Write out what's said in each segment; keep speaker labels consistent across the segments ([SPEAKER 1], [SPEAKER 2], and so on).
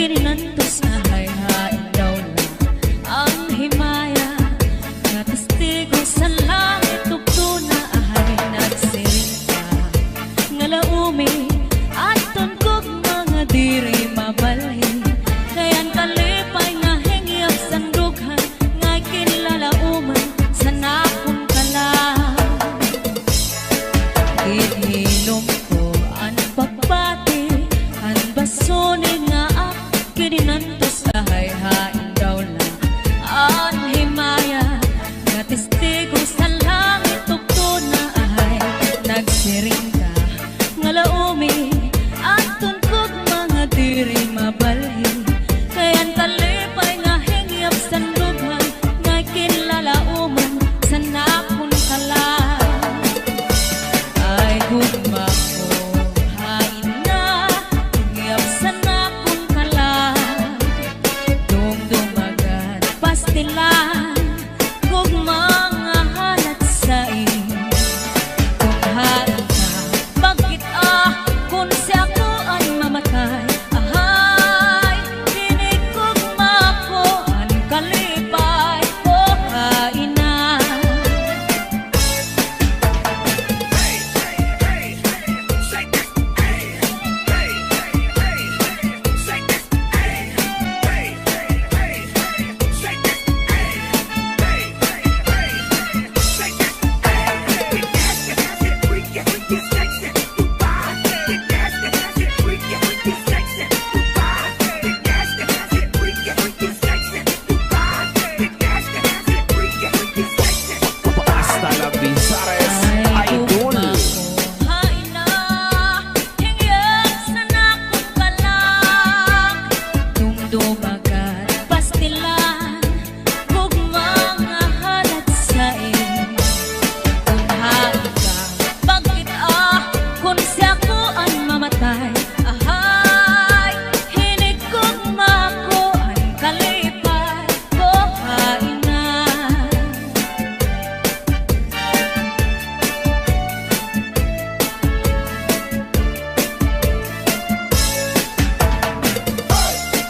[SPEAKER 1] kininantos na hayhain daw na ang himaya nga testigo sa langit tugto na ahay nagsirinta nga laumi at tungkog mga diri mabalhin kayan kalipay nga hingyap sandughan nga kinlalauman sa nakong kalang hinilom ko ang pagbati ang basone nga kininantos ahay hain daw lang ang himaya nga testigo sa langit tugto na ahay nagsiring ka nga laumi at tungkog mga diri mabalhin kayan kalipay nga hingyap sandughan nga kinlalauman sa nakon kalang ay gugma ko hain na hingyap sa nakon kalang dumdumagan pastilan kung mga halat sa kung hain ka bakit kung si ako ay mamatay ahay hinigugma ko ang kalipay ko hain na
[SPEAKER 2] Hasta la Pisares Idol.
[SPEAKER 1] hain na hingyap sa nakong kalang dumdumagan pastilan kung mga halat sa kung hain ka bakit kung si ako ang mamatay ahay hinigugma ko ang kalipay ko hain na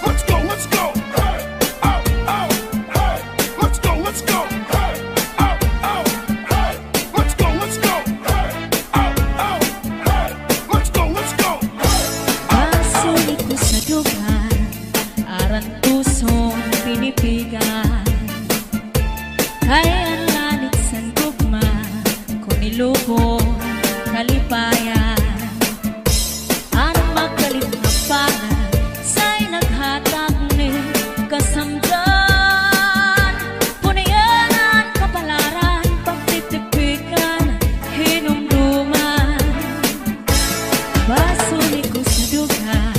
[SPEAKER 2] Let's go, let's go. Hey, oh, oh, hey. Let's go, let's go. Hey, oh, oh, hey. Let's go, let's go. Hey, oh, oh, hey. Let's go, let's go.
[SPEAKER 1] Pasuli ko sa dugan, aran pusong pinipigan. Kaya ang lanit sa gugma, kung nilubong kalipayan. Ang magalit na pangan, sa'y naghatag ni kasamdan. Punayanan, kapalaran, pagtitipikan, hinumduman. Basuli ko sa dugan,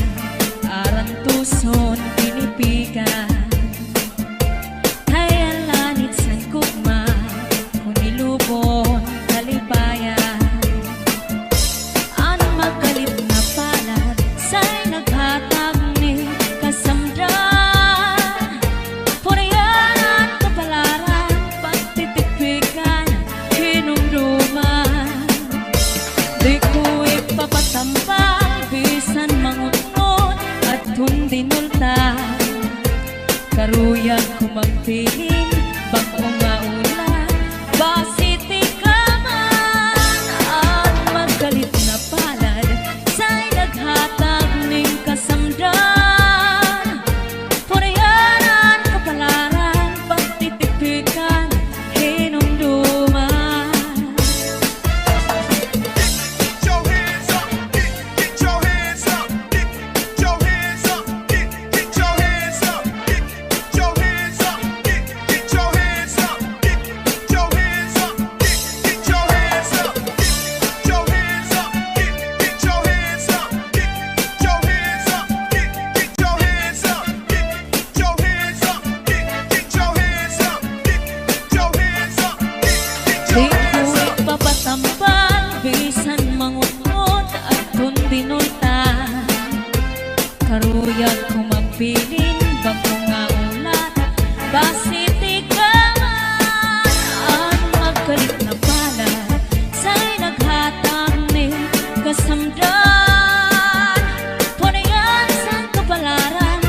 [SPEAKER 1] aran tuson pinipigan. Kaya lanit sa gugma, kung nilubon kalipayan. Ang magalit na palad, sa'y naghatag ni kasamdan. Punayanan, kapalaran, pagtitipikan, hinumduman. Di ko ipapatampal, bisan mangunod at hundinulta. Karuyag ko magpiling, bagong maulan, basiti ka man. Ang magalit na palad, sa'y naghatag ning kasamdan. Punayanan, kapalaran, pagtitipikan, hinumduman.
[SPEAKER 2] Get your hands up. Get your hands up. Get your hands up. Get your hands up. Get your hands up. Get your hands up. Get your hands up. Get your hands up. Get your hands up. Get your hands up. Get your hands up. Get your hands up. Get your hands up. Get your hands up. Get your hands up.
[SPEAKER 1] Di ko ipapatampal, bisan mangunod at hundinulta. Karuyag ko magpiling, bagong nga ulat, basiti ka man. Ang magalit na palad, sa'y naghatag ni kasamdan. Punayan sa kapalaran,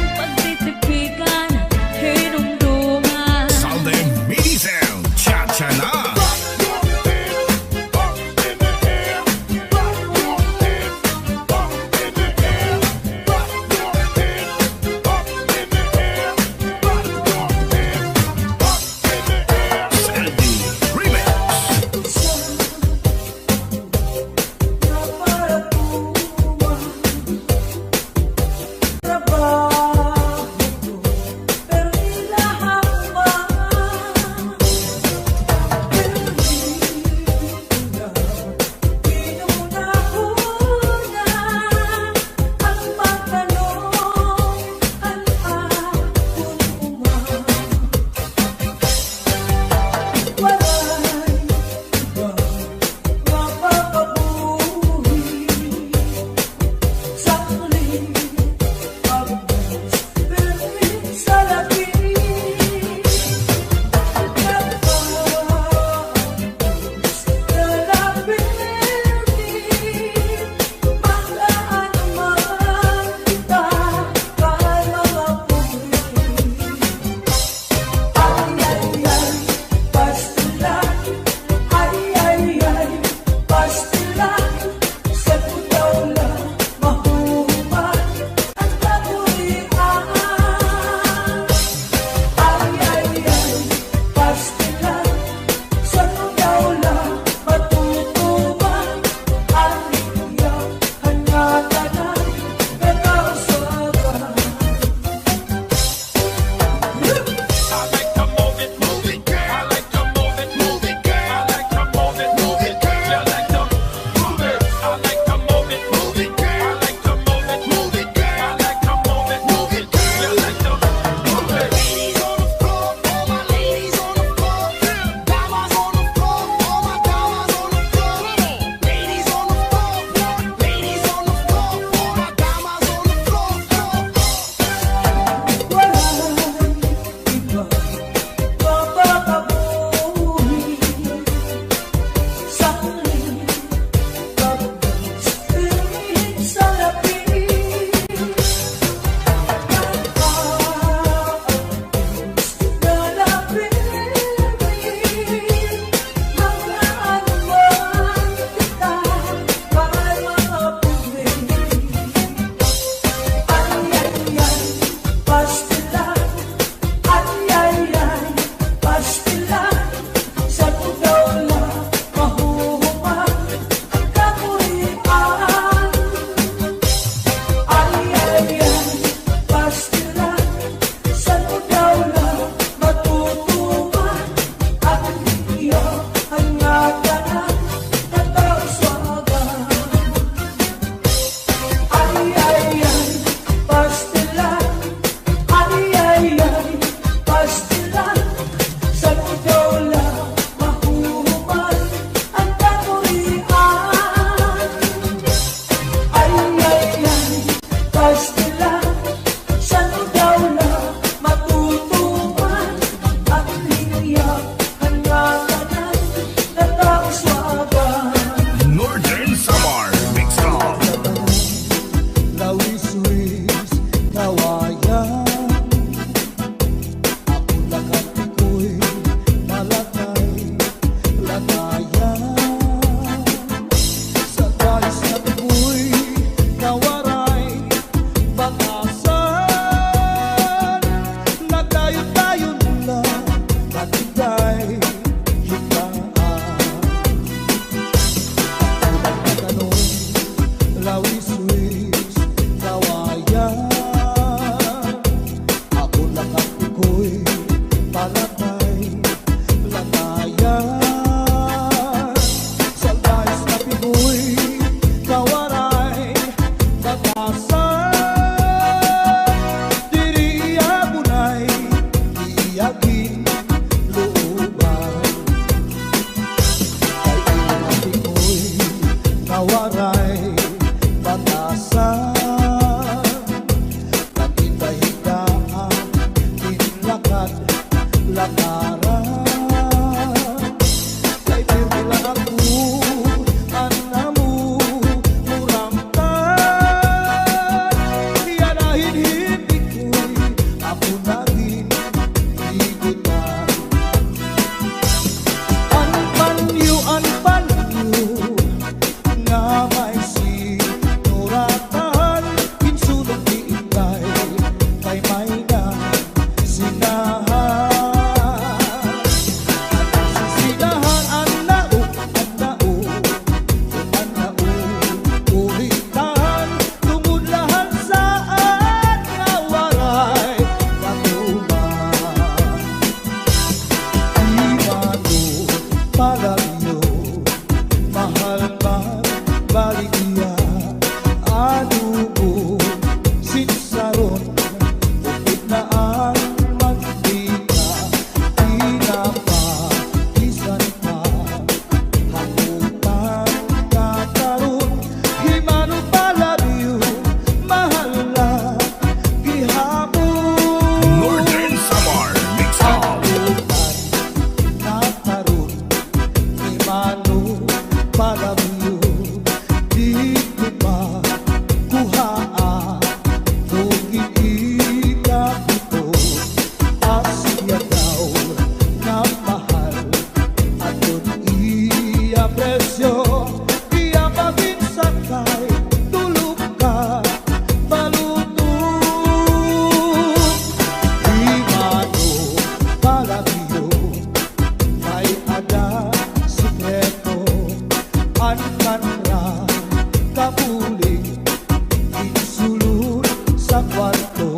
[SPEAKER 3] bato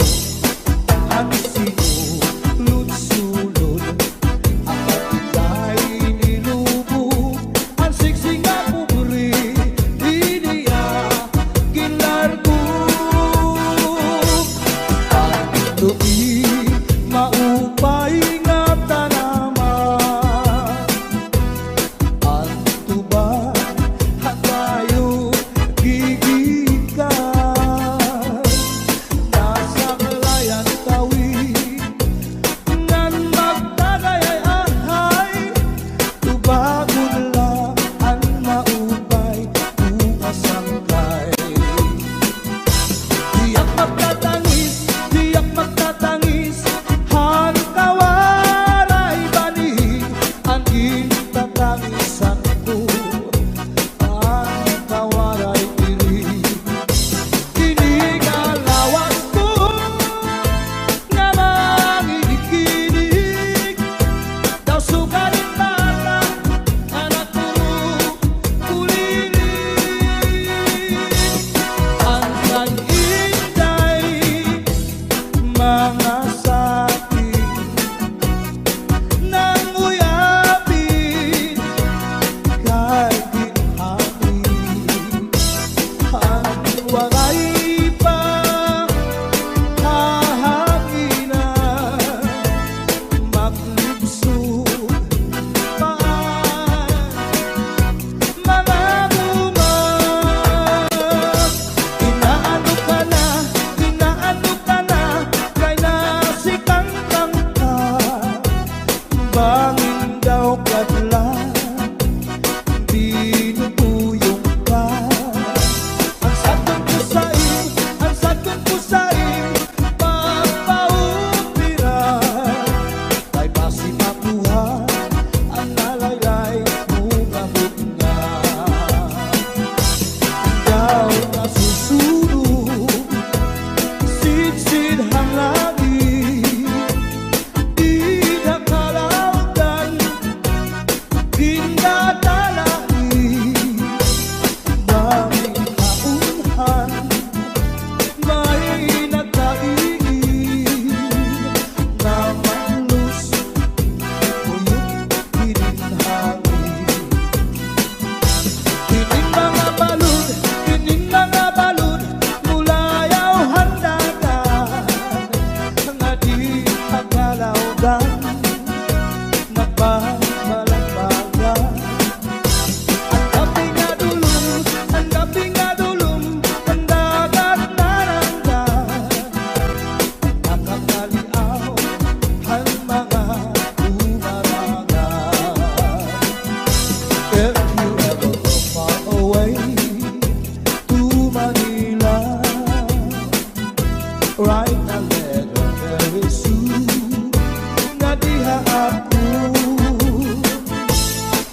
[SPEAKER 3] ang sinulod-sulod. Ang kapitay nilubog, ang siksing nga pobre, iniya ginlargo. Ang lupi maupay nga tanaman, ang tuba hatayo gigikan. Nasa kalayan tawid ngan magtagayay-ahay, tubagon lang ang maupay bukas ang kay. Diyak magtatangis, han kawaray bani, ang gintatangisan ko, ang kawaray diri. Kinigalawas ko nga mangikinig, daw sugarin bata, anak ko kuliling. Ang kag-inday mga saking nang uyapin kay ginhangin. Ang wangay pa hahanginan, maglibsod paan mga bumag. Inaano ka na, kay nasikang ka, bangin daw kadlan, binubuyong ka. Ang sadkon ko sa'yo, pagpaupiran, kay basi makuha ang nalaylay bunga bunga. Ikaw na susunod, sidsid hang langit, di nakalautan, ginadalain. Daming kaunhan, may nagkaiin, na malus, uyok pininhangin. Kining mga balud, mulayaw handagan, nga di akalaudan, nagbabalagbagan. Ang gabi nga dulum, ang dagat naranggan, nakakaliaw ang mga umaragan. If you ever go far away to Manila, write a letter very soon, nga diha ako.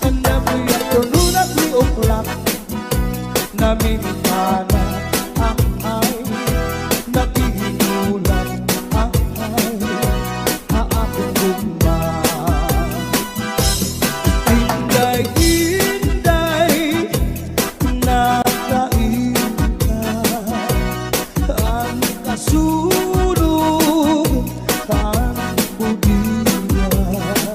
[SPEAKER 3] And every afternoon at 3 o'clock, namimikana ang ay, nakihinulan ang ay, aakong gugma. Inday, nakain ka, ang kasunog, ang budiyan.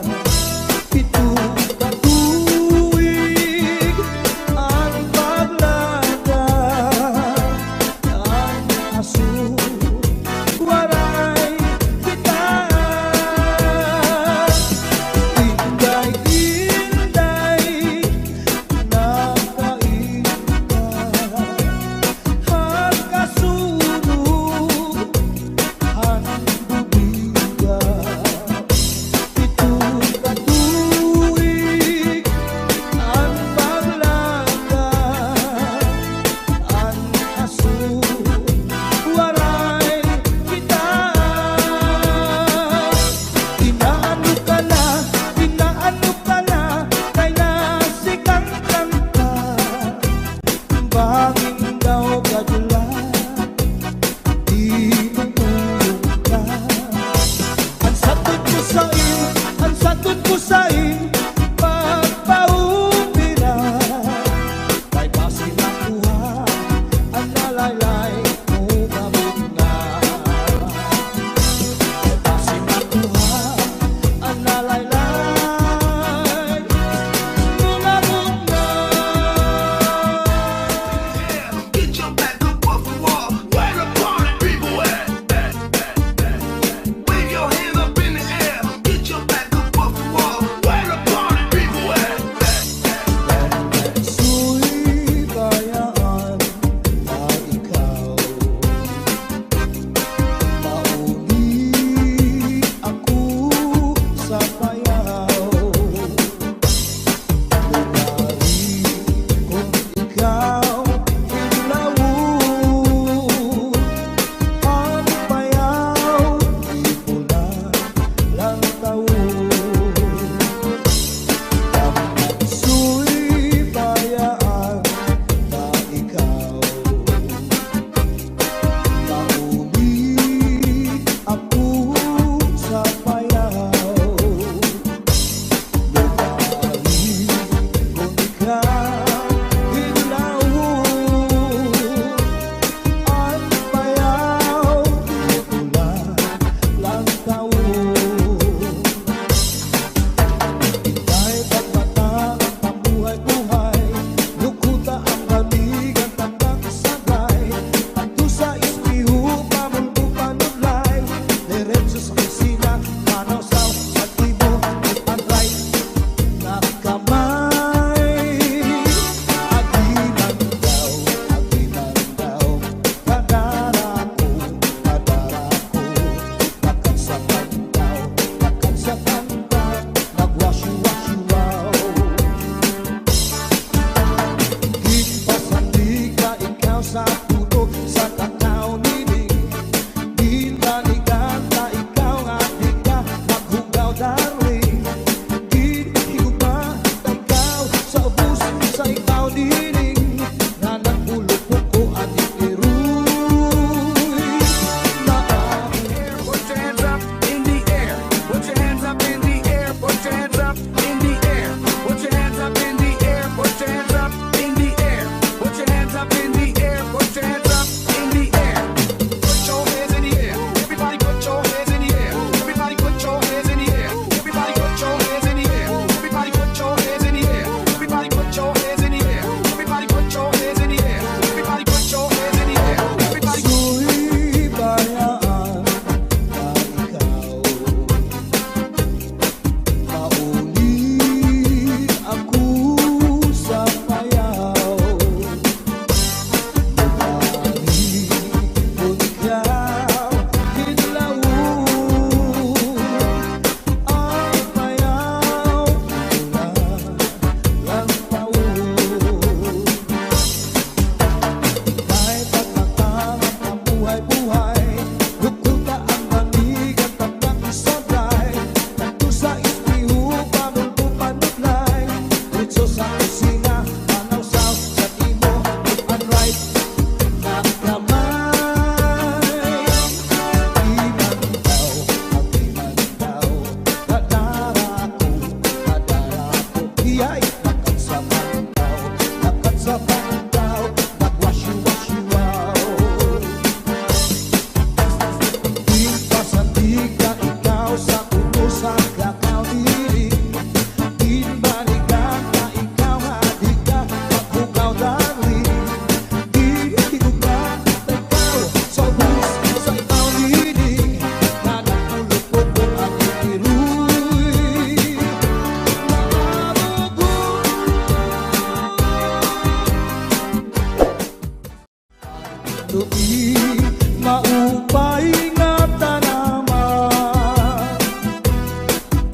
[SPEAKER 3] ingatan naman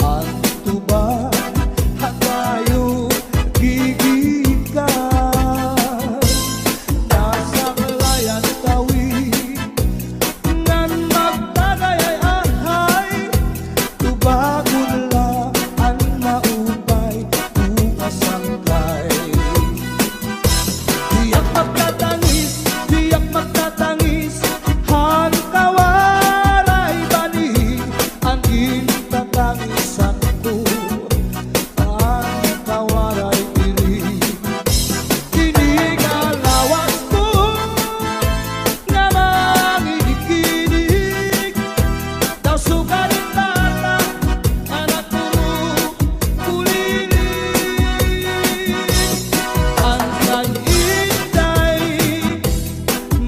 [SPEAKER 3] ang tuba tayo gigikan nasa layan tawid ngan magtagayay ahay tubagon lang ang maupay kung asangkay diyak magtatangis han kawaray bani ang intatangisan ko ang kawaray diri kinigalawas ko nga mangikinig daw sugalit tata anak ko kulilig ang kay-inday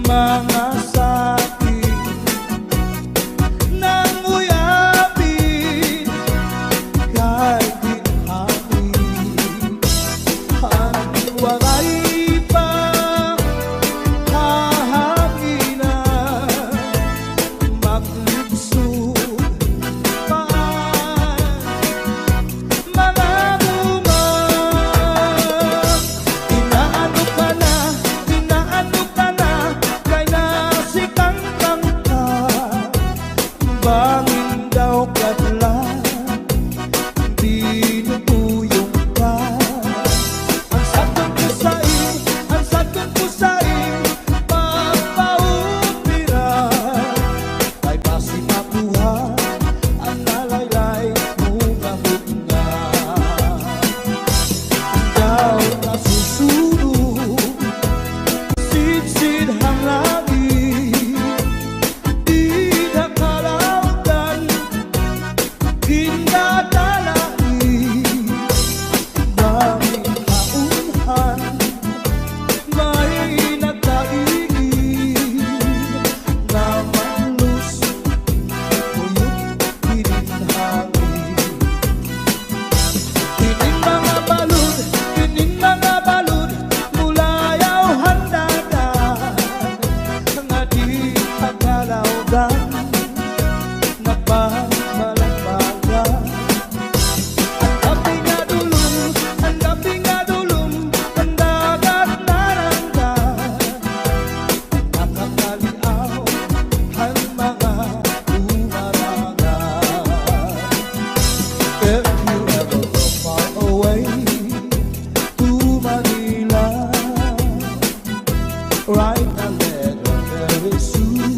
[SPEAKER 3] mga sakit nang uyapin kay ginhangin ang walay pa hahanginan maglibsod paan mga bunga inaano ka na kay nasikang ka bangin daw kadlan dinutuyong ka ang sakon ko saing pagpaupiran kay basi makuha ang nalaylay bunga daw nasusunog sidsid hang langit di nakalautan ginadalai daming kaunhan may nagkaigid na manlus uyot pininhangin Kining mga balud mulayaw handagan nga di tagalawgan nagbabalagbagan ang gabi nga dulum ang dagat naranggan nakakaliaw ang mga umarangan if you ever go far away to Manila, write a letter very soon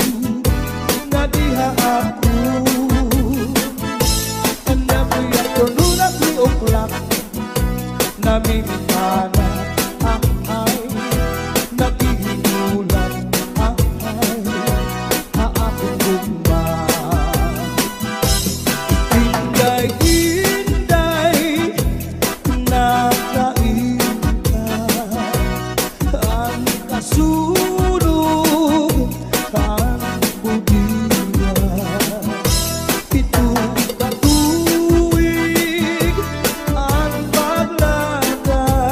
[SPEAKER 3] na diha ako and every afternoon at 3 o'clock namimitana ang ay naghihinulan ang ay aakong gugma inday nakainta ang kasunog ang budiya itong katuwig ang paglagay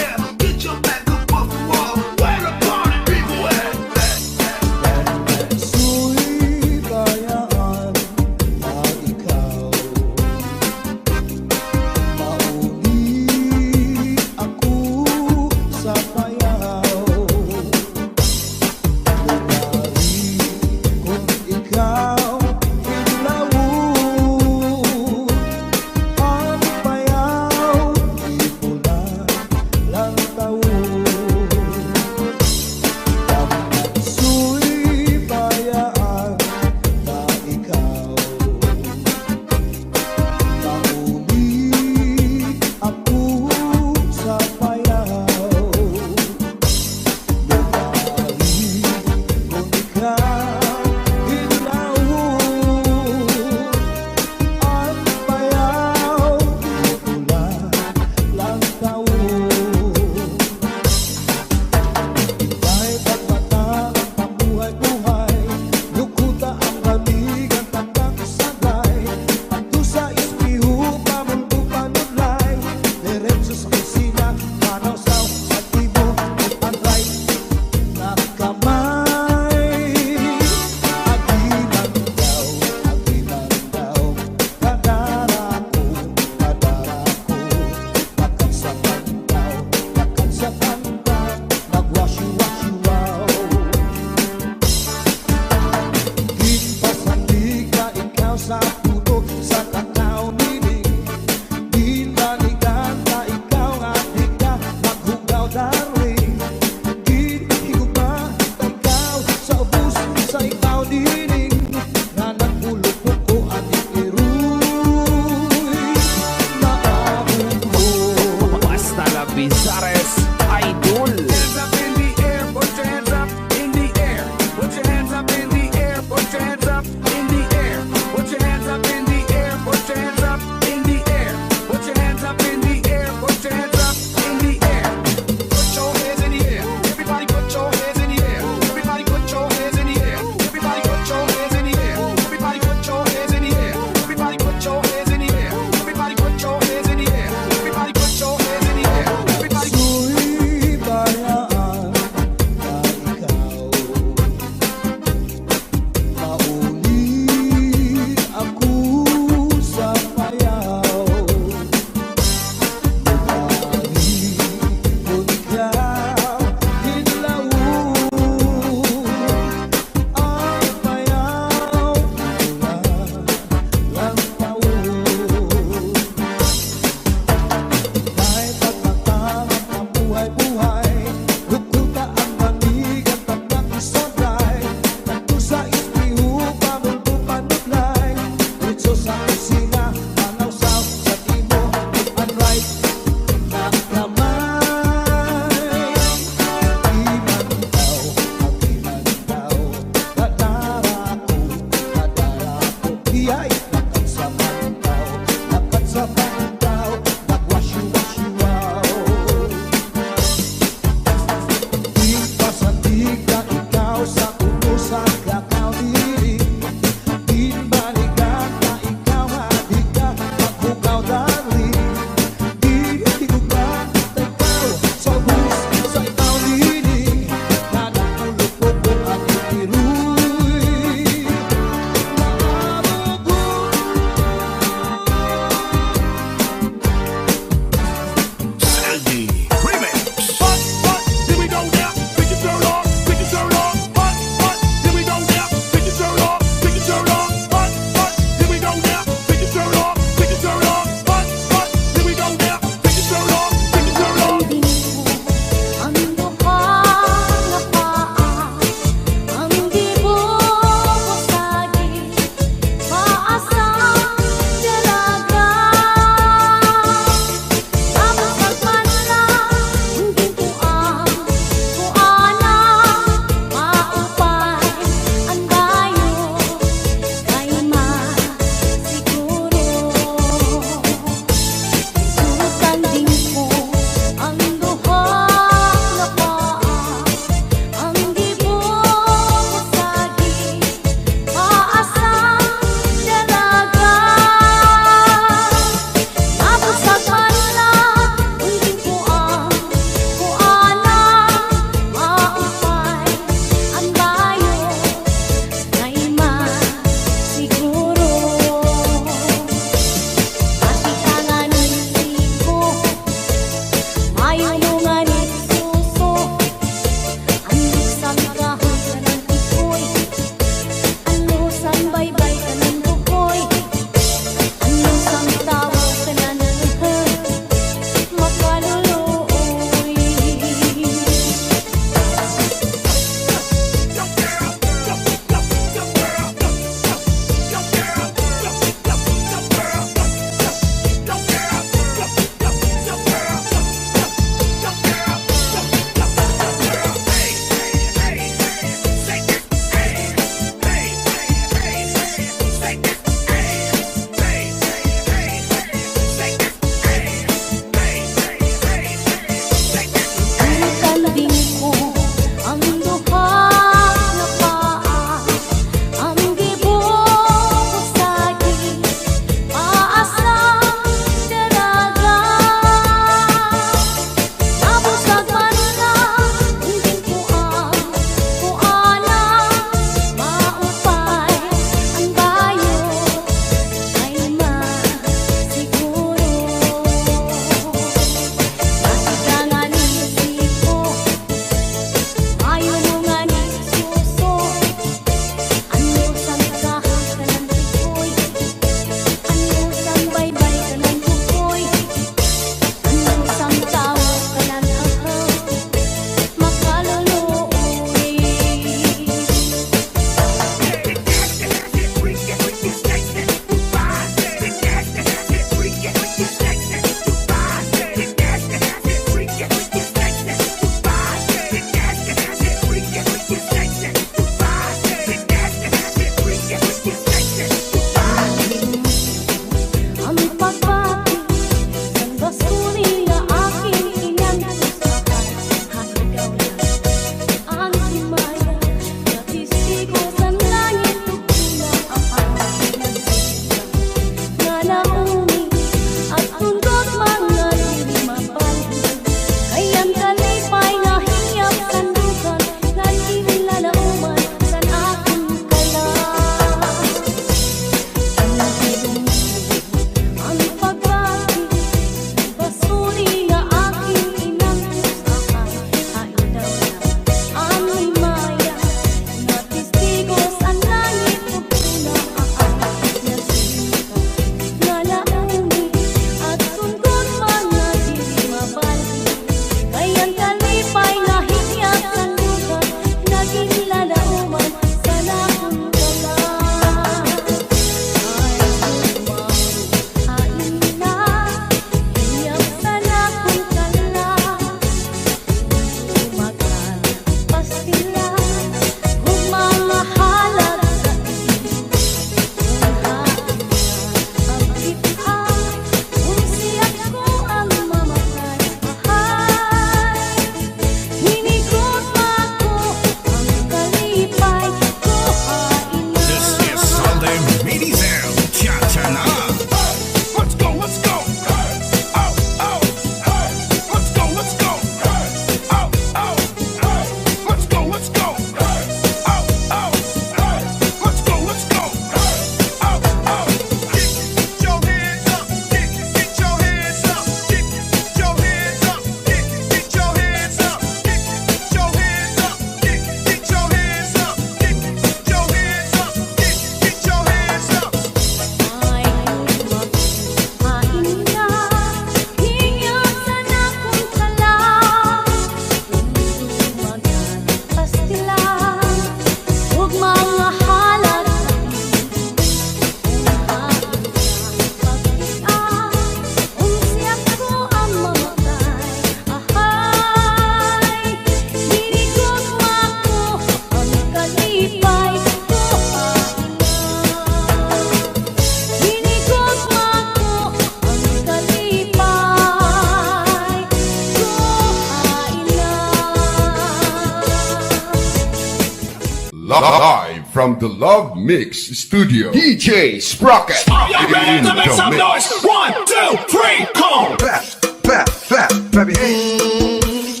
[SPEAKER 4] Live from the Love Mix Studio, DJ Sprocket.
[SPEAKER 5] Are you ready to make some
[SPEAKER 4] mix.
[SPEAKER 5] noise? 1, 2, 3, come!
[SPEAKER 2] Clap, clap, clap, clap your hands.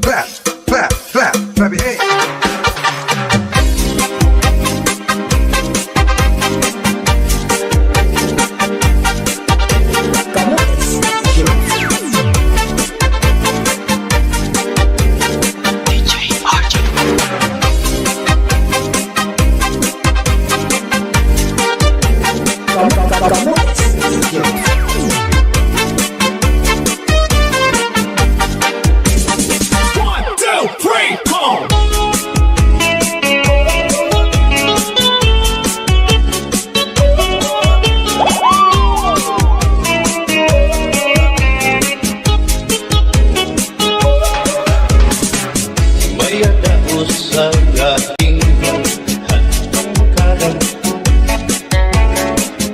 [SPEAKER 2] Clap, clap, clap, clap your hands.
[SPEAKER 5] One, two, three, come!
[SPEAKER 6] May adaos sa ating hangkaran.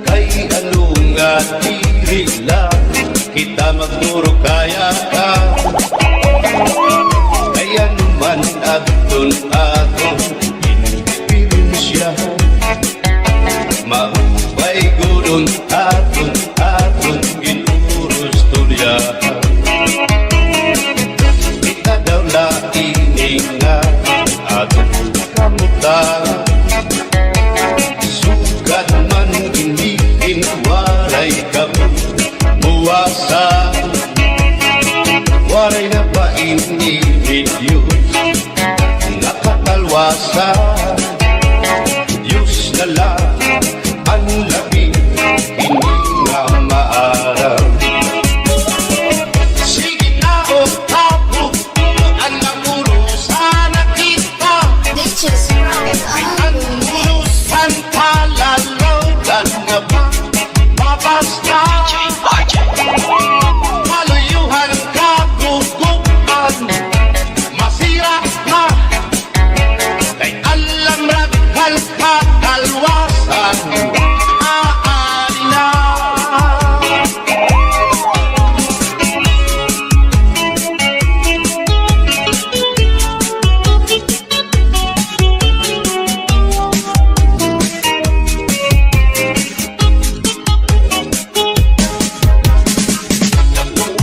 [SPEAKER 6] Kay anong atiri lang kita magturo kaya ka. Kaya naman aton inipirensya. Maupay gudon aton inurusturyahan. Kita daw laining nga atong kamutan. Sugat man iniin waray kamuwasan. Waray na ba inihiyos nakatalwasan. Diyos na lang ang labing hindi nga maaraw. Sige na o tapo, ang namurusan na kita. Ang namurusan palalaw, dan nga ba mabasta? Malayuhan kagugupan, masira ka. Kay alam raghal katalwasan, aari na.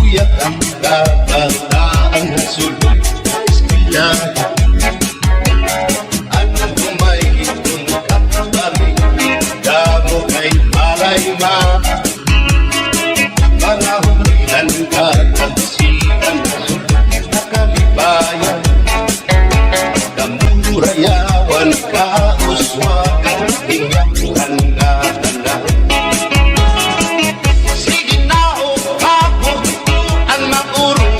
[SPEAKER 6] Uyak ang kabataan sulod eskwela. Anong kumay itong kakabali, damo kay Marayma. Mga hulihan katansigan sulod nakalibayan. Damurayawan kauswagan, hingyakan nga tanan. Sige na o ako ang maurong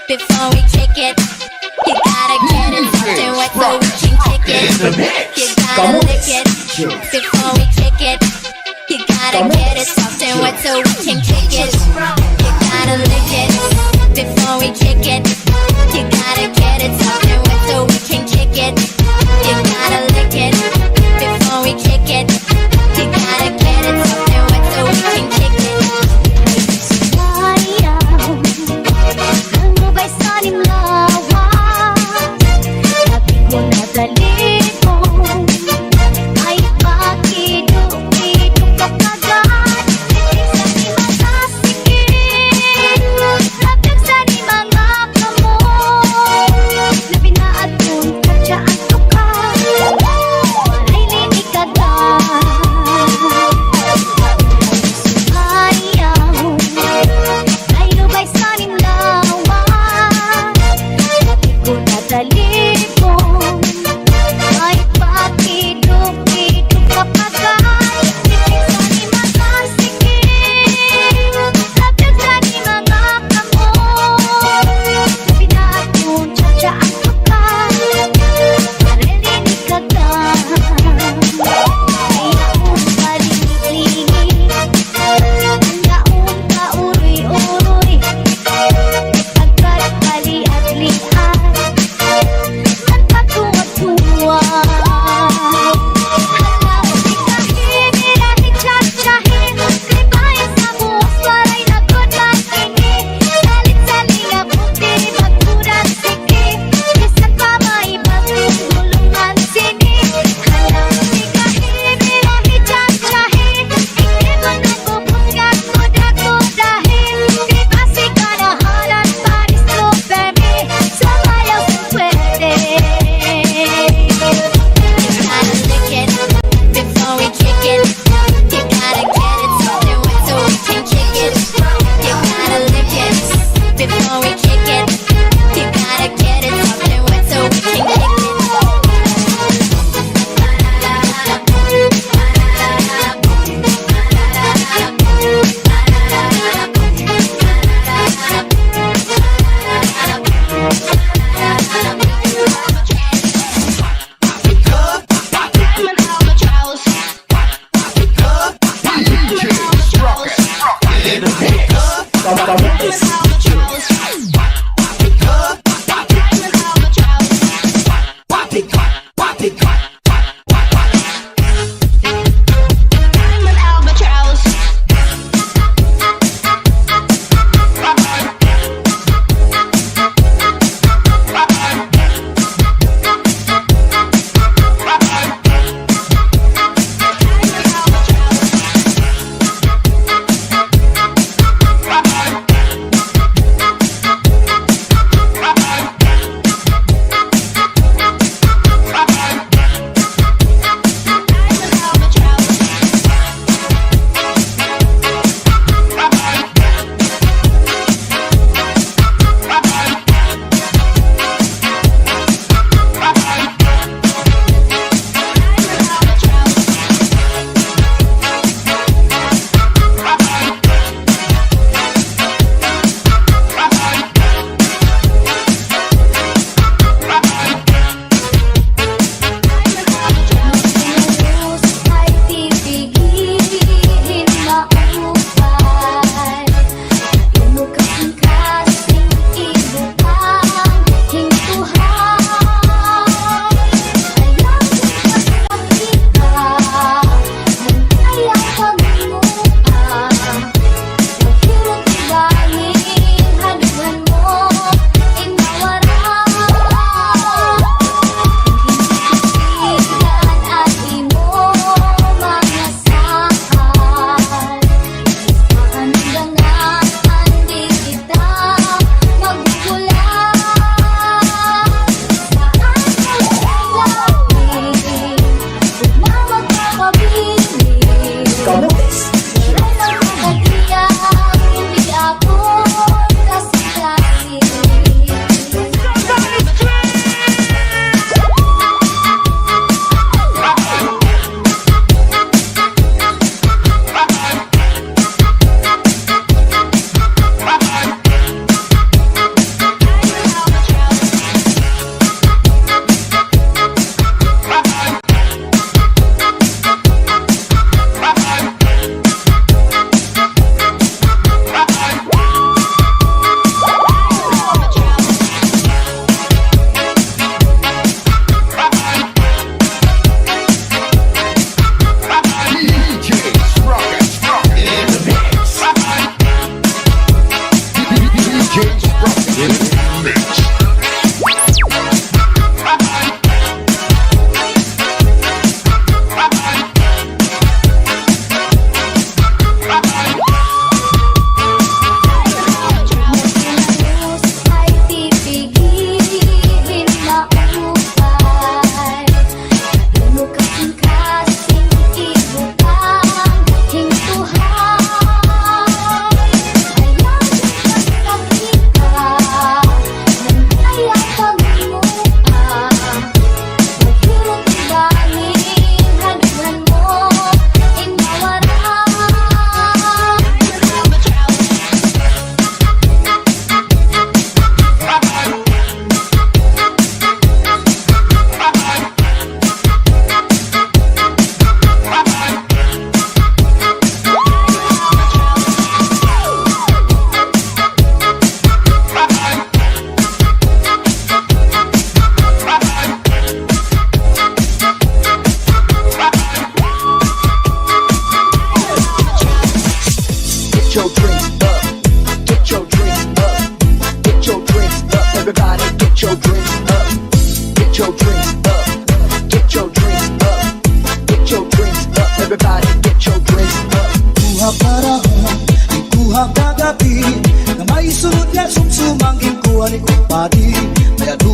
[SPEAKER 7] before we kick it. You gotta get it something wet so we can kick it. You gotta lick it before we kick it. You gotta get it something wet so we can kick it. You gotta lick it before we kick it. You gotta get it something wet so we can kick it. You gotta lick it before we kick it. You gotta get it something wet so we can kick it.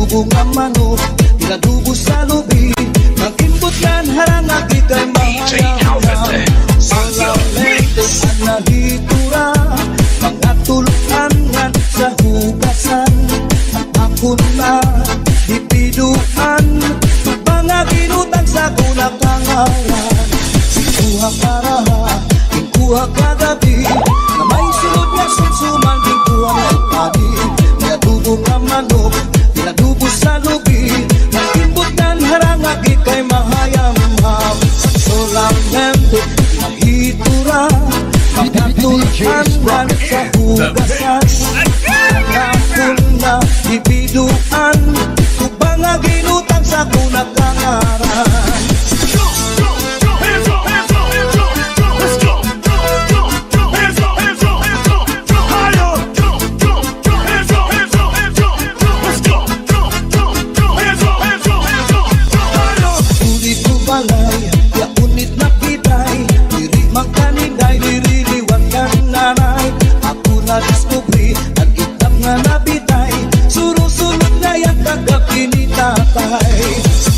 [SPEAKER 3] adobo nga manok, inadubo sa lubi, mag-imbot yan harangagi kay mahayang solamente ang nahitura, mga tulunan sa hugasan, at ako na dipiduan, mga ginutang sa kunakangalan. Kuha karaha, kuha kagabi, na may sunod na sunsuman, kuha ng tabi, may adobo nga manok, inadubo sa lubi, nag-imbutan harangagi kay mahayam-ham. Solamente nahitura, magkatulunan sa hugasan, nakul na ibiduan, kubang nga ginutang sa kunakangaran.
[SPEAKER 5] Hands up, hands up, hands up, let's go. Hands up, hands up, hands up, higher. Hands up, hands up, hands up, let's go. Hands up, hands up, hands up, higher.
[SPEAKER 3] Ulit ko balay, ya unit na pitay, diri magkaninday, diri liwag kang nanay. Ako na diskubri, ang itam nga nabitay, surusunod na yan kagabi ni tatay.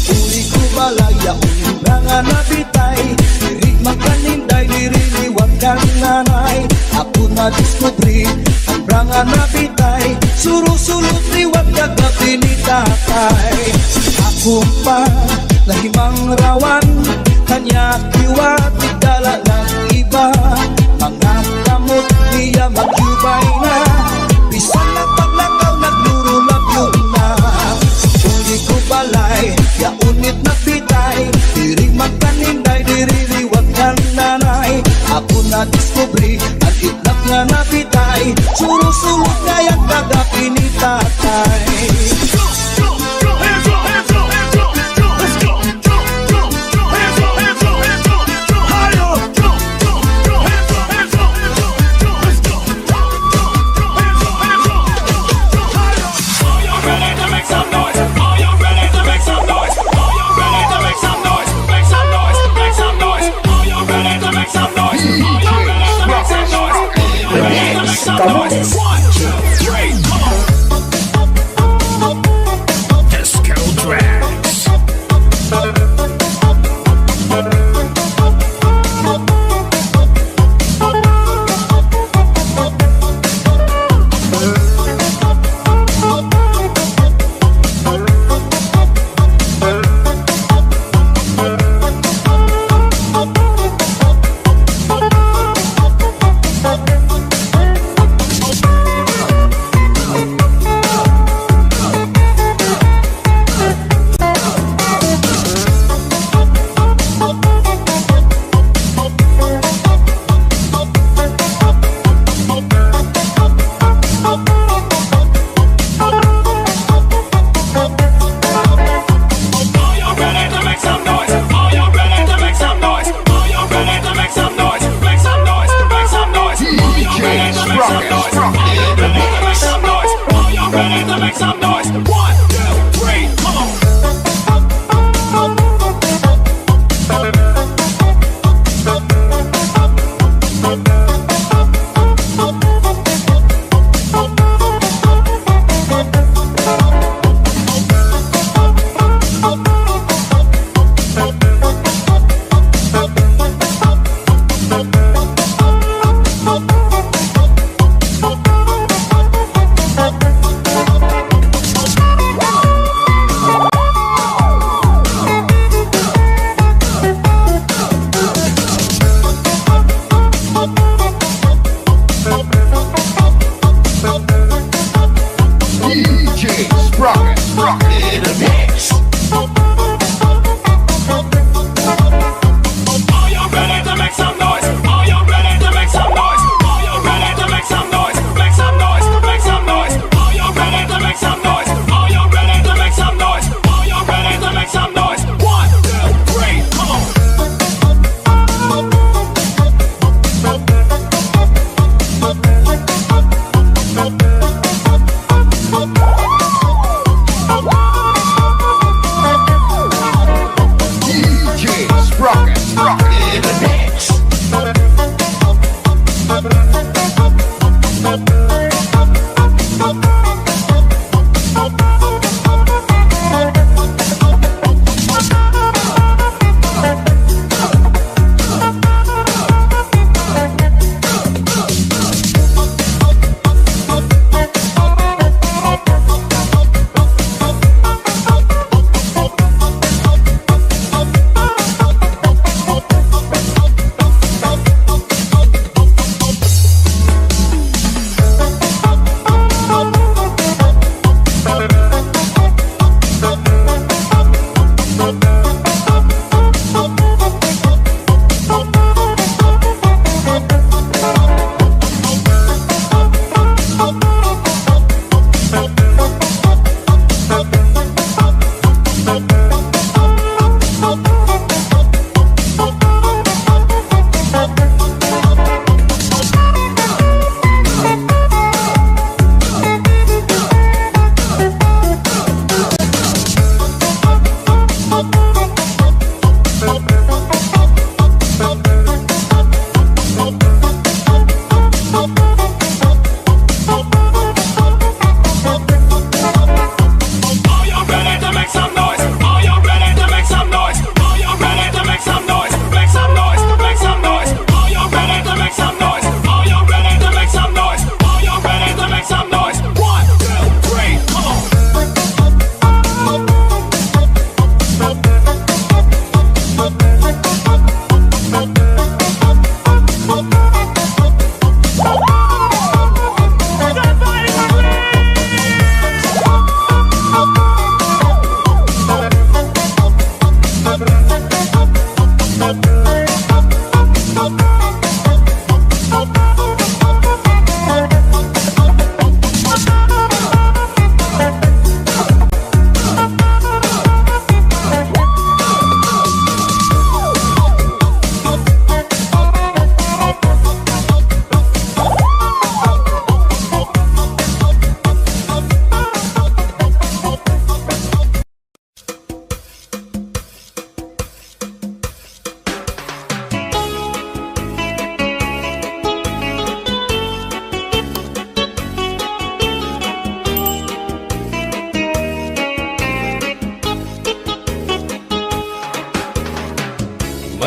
[SPEAKER 3] Ulit ko balay, ya unit nga nabitay, diri magkaninday, diri liwag kang nanay. Ako na diskubri, ang branga nabitay, surusunod liwag kagabi ni tatay. Ako pa nahimang rawan, kanya kiwat igdala ng iba, mga kamot niya magyubay na, bisan na paglakaw naglurulap na. Uli ko balay, ya unit na pitay, diri magkaninday, diri liwag kang nanay. Ako na diskubri, ang itlap nga napitay, surusulot na yung kagabi ni tatay.
[SPEAKER 5] Hands up, hands up, hands up, let's go. Hands up, hands up, hands up, higher. Hands up, hands up, hands up, let's go. Hands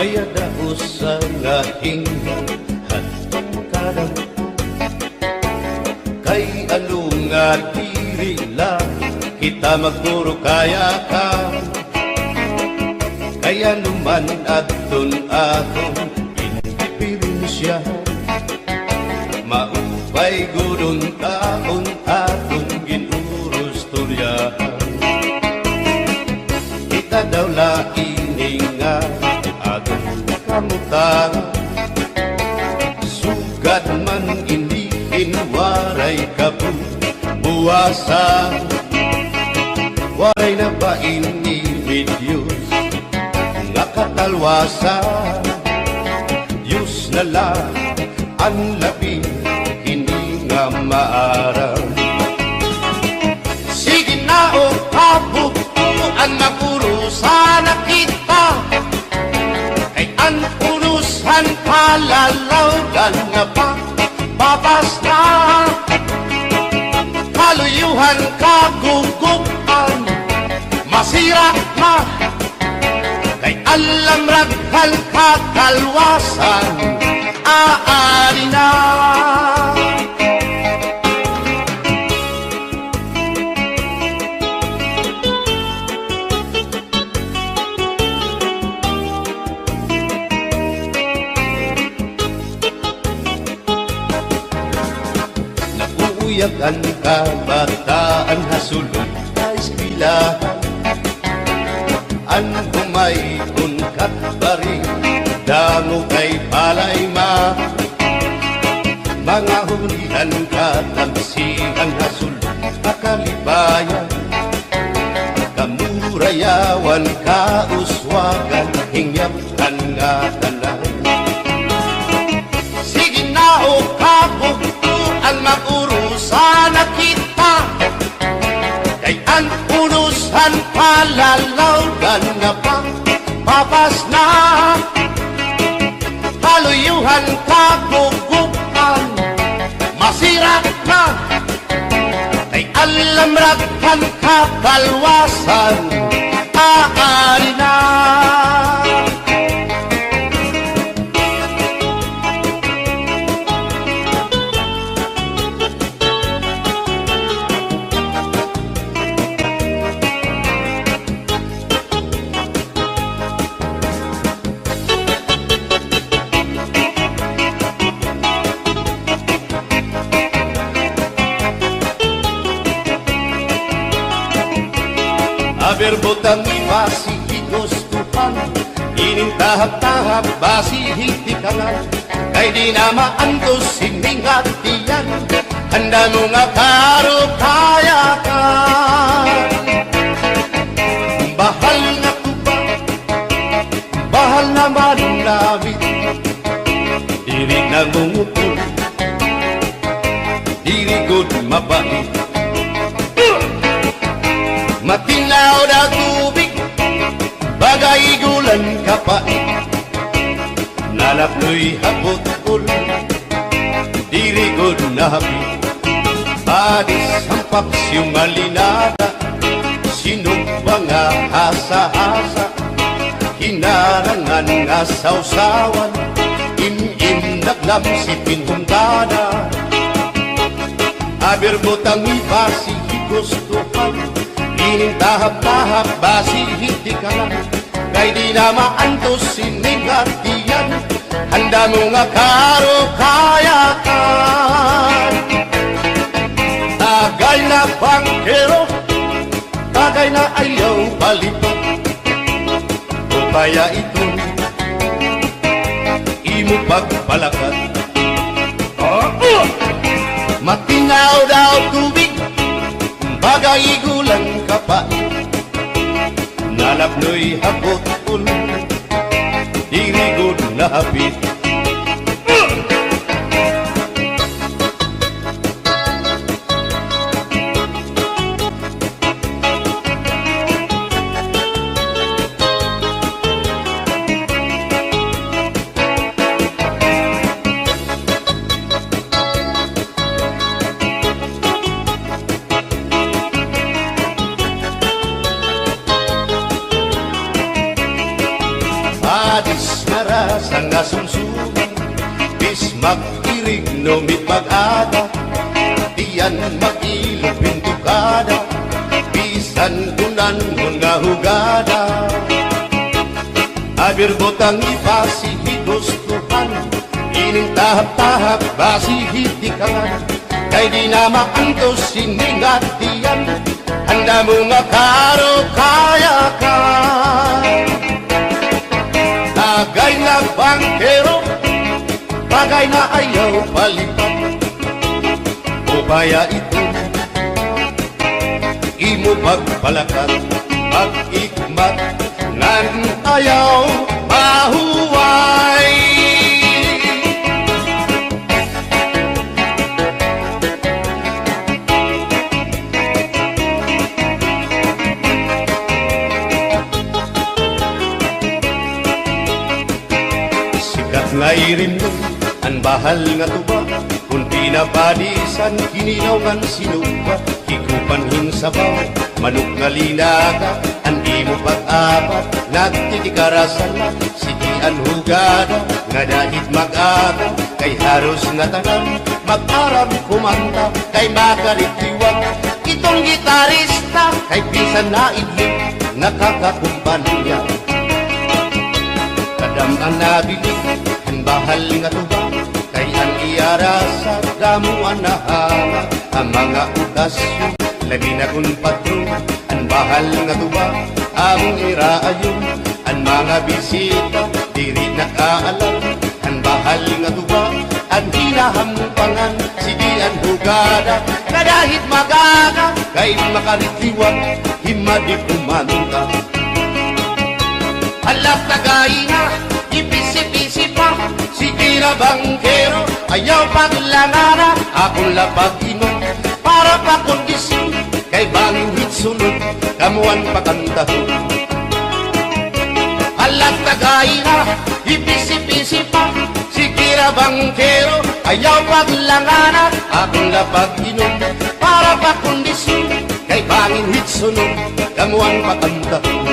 [SPEAKER 6] Bayada usa nga hinghan kadang kay ano nga diri lang kita magpuro kaya ka kaya naman adton akong indipirensya maupay gudon taon atong ginurus turyahan kita daw laing nga atong kamutang sugad man iniin waray kabuwasan waray na ba Diyos nga katalwasan Diyos na lang ang labi hindi nga maaram sige na o kabukuan mapurusan na kita kay ang purusan palalawgan nga pa babas na kaluyuhan kagugupan masira na kay alam raghal kakalwasan aari na naguuyag ang kabataan hasulod sa eskwelahan ang humay unkat bari damo kay palayma mga hulihan katamsihan hasul akalibayan kamurayawan kauswagan hingyapkan nga tanan sige na o kabukuan mapurusan na kita kay ang purusan palalawgan nga pa papas na kaluyuhan kagugupan masira na kay alam raghal kakalwasan aari na berbotang basi higustuhan inintahap-tahap basi hitikanan kay di na maantos sining hatiyan handa mo nga karo kaya ka bahal na tuba bahal na manunawit diri na mungupul diri good mabait matinaw na tubig bagay gulan kapait nalapnoy hapot-ul dirigod na hapit badis ang papsyong alinada sinugba nga asa-asa hinarangan nga sausawan im-im naglamsipin humdana aberbotang ibasi higustuhan inintahap-tahap basi hitikanan kay di na maantos sining hatiyan handa mo nga karo kayakan tagay na bangkero tagay na ayaw palipot upaya ito imo pagpalakat matinaw daw tubig bagay gulang kapait nalapnoy hapot-ul dirigod na hapit adis marasang asumsuman bis mag-irig no mit mag-ada tiyan mag-ilog pintukada bisan kunan hun nga hugada abir botang ipasi hidustuhan ining tahap-tahap basi hitikangan kay di na makantos siningatian handa mo nga karo kaya ka tagay na bangkero bagay na ayaw palipat o kaya ito imo pagpalakat pag-ikmat nan ayaw mahuway nga irin mo, ang bahal nga tuba kung pinabadisan, kininaw ngan sinuba hikupan hinsabaw, manok nga linaga ang di mo pag-apat nagtitikarasan na, sigian hugada nga dahit mag-aga kay haros nga tanan mag-aram kumanta, kay makaritiwag itong gitarista, kay bisan na idlik nakakakumpanya kadam ang nabilik bahal nga tuba kay ang iyara sa damuan na hama ang mga ukasyon labi na kung patro ang bahal nga tuba ang iraayon ang mga bisita diri nakaalam ang bahal nga tuba ang hinahampangan sige ang hugada na dahit magaga kay makaritiwag himadi kumanta alap tagay na ipisi-pisi pa sige na bangkero ayaw paglangara akong lapag-inom para pa kondisyon kay bangin hitsunod kamuan pakantahon alat tagay na ipisi-pisi pa sige na bangkero ayaw paglangara akong lapag-inom para pa kondisyon kay bangin hitsunod kamuan pakantahon